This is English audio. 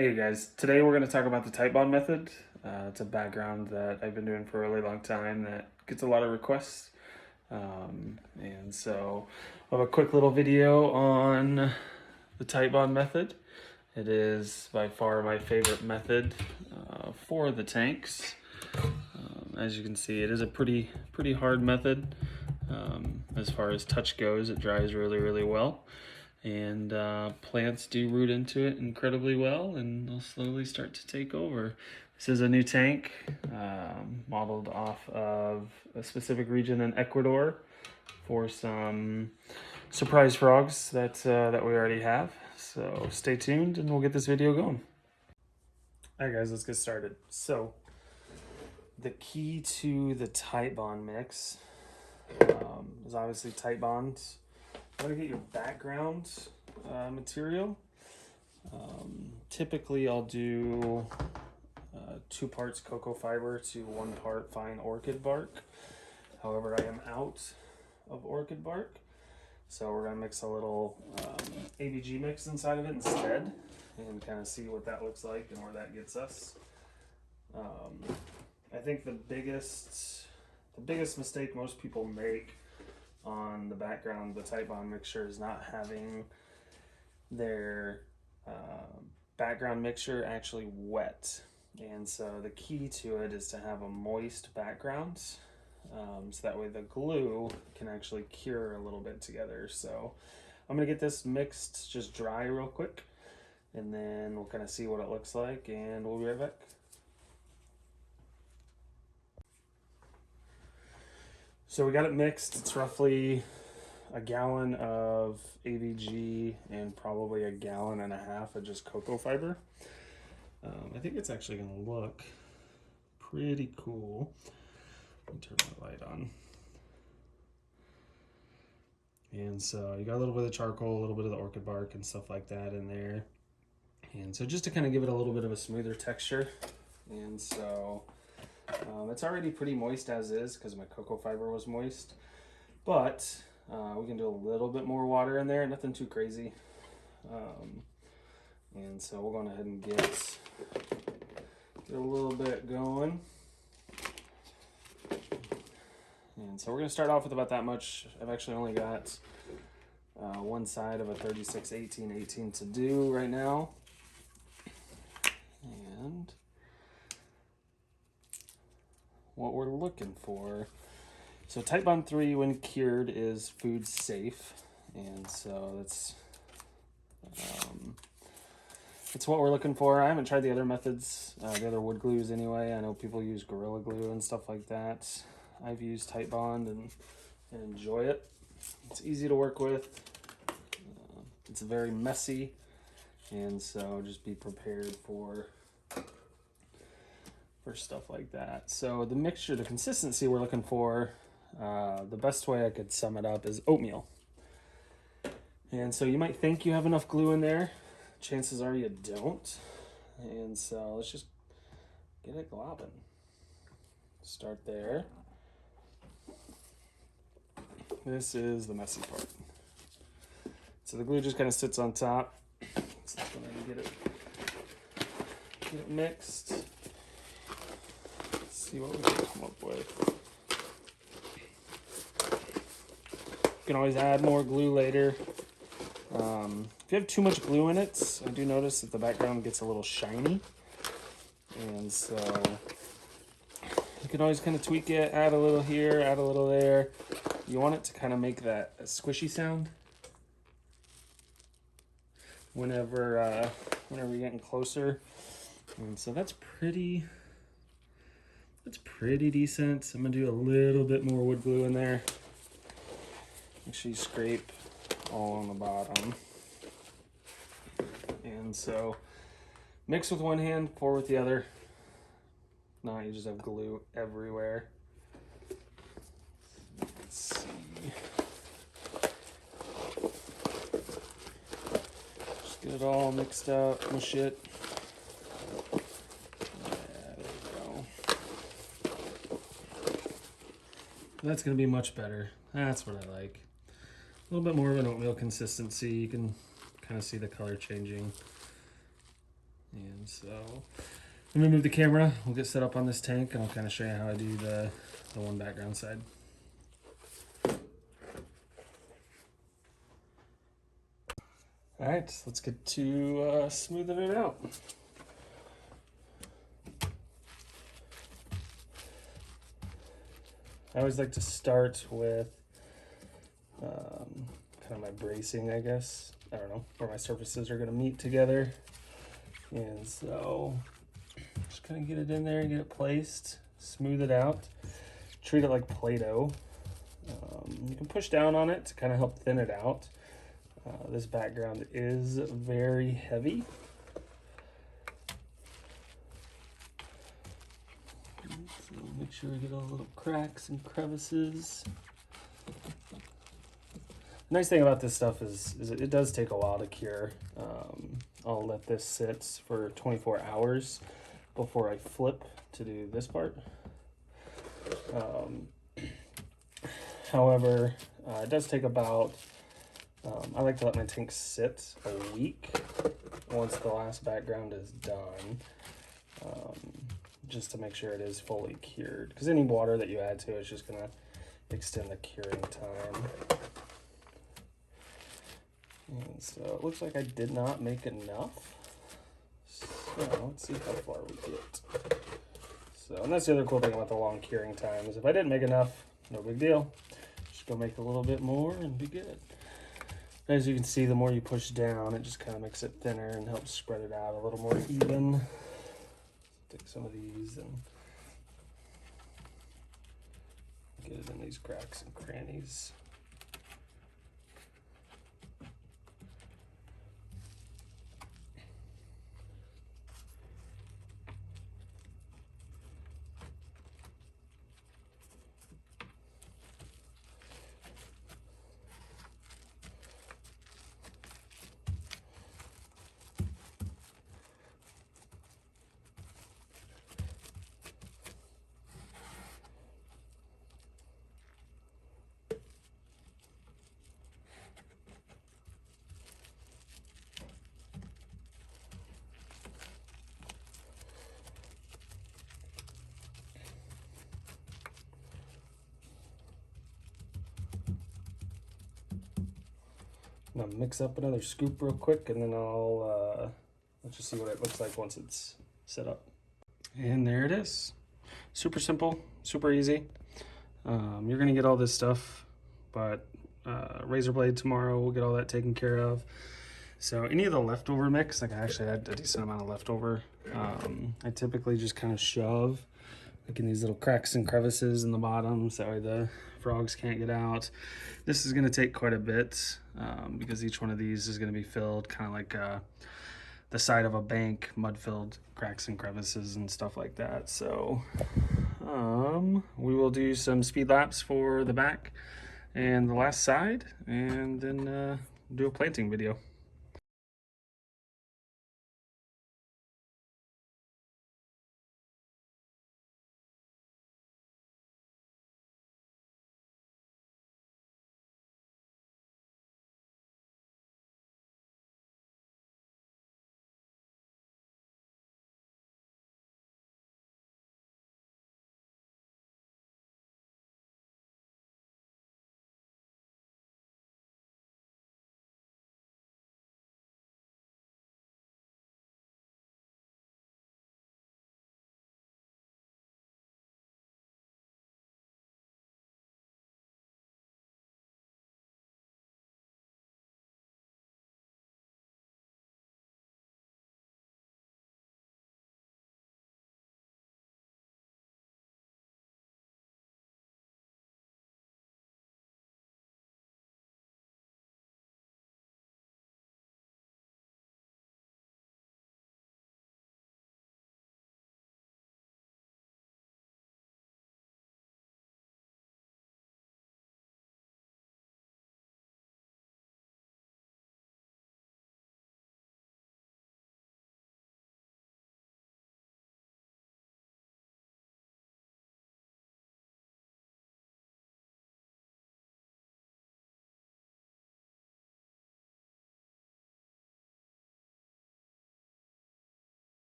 Hey guys, today we're going to talk about the Titebond method. It's a background that I've been doing for a really long time that gets a lot of requests. And so I have a quick little video on the Titebond method. It is by far my favorite method for the tanks. As you can see, it is a pretty hard method. As far as touch goes, it dries really well. And plants do root into it incredibly well, and they'll slowly start to take over. This is a new tank modeled off of a specific region in Ecuador for some surprise frogs that we already have. So stay tuned and we'll get this video going. All right guys, let's get started. So the key to the Titebond mix is obviously Titebond. I'm going to get your background material. Typically I'll do 2 parts cocoa fiber to 1 part fine orchid bark. However, I am out of orchid bark, so we're going to mix a little ABG mix inside of it instead and kind of see what that looks like and where that gets us. I think the biggest mistake most people make on the background, the Titebond mixture, is not having their background mixture actually wet. And so the key to it is to have a moist background, so that way the glue can actually cure a little bit together. So I'm gonna get this mixed just dry real quick, and then we'll kind of see what it looks like, and we'll be right back. So we got it mixed. It's roughly a gallon of AVG and probably a gallon and a half of just cocoa fiber. I think it's actually going to look pretty cool. Let me turn my light on. And so you got a little bit of charcoal, a little bit of the orchid bark and stuff like that in there. And so just to kind of give it a little bit of a smoother texture. And so it's already pretty moist as is because my cocoa fiber was moist, but we can do a little bit more water in there, nothing too crazy. And so we'll go ahead and get a little bit going. And so we're going to start off with about that much. I've actually only got one side of a 36-18-18 to do right now. And what we're looking for. So Titebond 3, when cured, is food safe, and so that's what we're looking for. I haven't tried the other methods, the other wood glues anyway. I know people use Gorilla Glue and stuff like that. I've used Titebond and enjoy it. It's easy to work with. It's very messy, and so just be prepared for stuff like that. So the mixture, the consistency we're looking for, the best way I could sum it up is oatmeal. And so you might think you have enough glue in there. Chances are you don't. And so let's just get it globbing. Start there. This is the messy part. So the glue just kind of sits on top. Let's get it mixed. See what we can come up with. You can always add more glue later. If you have too much glue in it, I do notice that the background gets a little shiny. And so you can always kind of tweak it, add a little here, add a little there. You want it to kind of make that squishy sound whenever you're getting closer. And so that's pretty decent. I'm gonna do a little bit more wood glue in there. Make sure you scrape all on the bottom. And so mix with one hand, pour with the other. Now you just have glue everywhere. Let's see. Just get it all mixed up, mush it. That's going to be much better. That's what I like. A little bit more of an oatmeal consistency. You can kind of see the color changing. And so let me move the camera, we'll get set up on this tank, and I'll kind of show you how I do the one background side. All right, let's get to smoothing it out. I always like to start with kind of my bracing, I guess. I don't know, where my surfaces are gonna meet together. And so just kind of get it in there and get it placed, smooth it out, treat it like Play-Doh. You can push down on it to kind of help thin it out. This background is very heavy. So make sure we get all the little cracks and crevices. The nice thing about this stuff is it does take a while to cure. I'll let this sit for 24 hours before I flip to do this part. However, it does take about, I like to let my tank sit a week once the last background is done, just to make sure it is fully cured. Because any water that you add to it is just going to extend the curing time. And so it looks like I did not make enough. So let's see how far we get. So, and that's the other cool thing about the long curing time is if I didn't make enough, no big deal. Just go make a little bit more and be good. As you can see, the more you push down, it just kind of makes it thinner and helps spread it out a little more even. Take some of these and get it in these cracks and crannies. I'm gonna mix up another scoop real quick, and then I'll let's just see what it looks like once it's set up. And there it is. Super simple, super easy. You're gonna get all this stuff, but razor blade tomorrow, we'll get all that taken care of. So any of the leftover mix, like I actually had a decent amount of leftover, I typically just kind of shove like in these little cracks and crevices in the bottom so the frogs can't get out. This is going to take quite a bit because each one of these is going to be filled kind of like the side of a bank, mud-filled cracks and crevices and stuff like that. So we will do some speed laps for the back and the last side, and then do a planting video.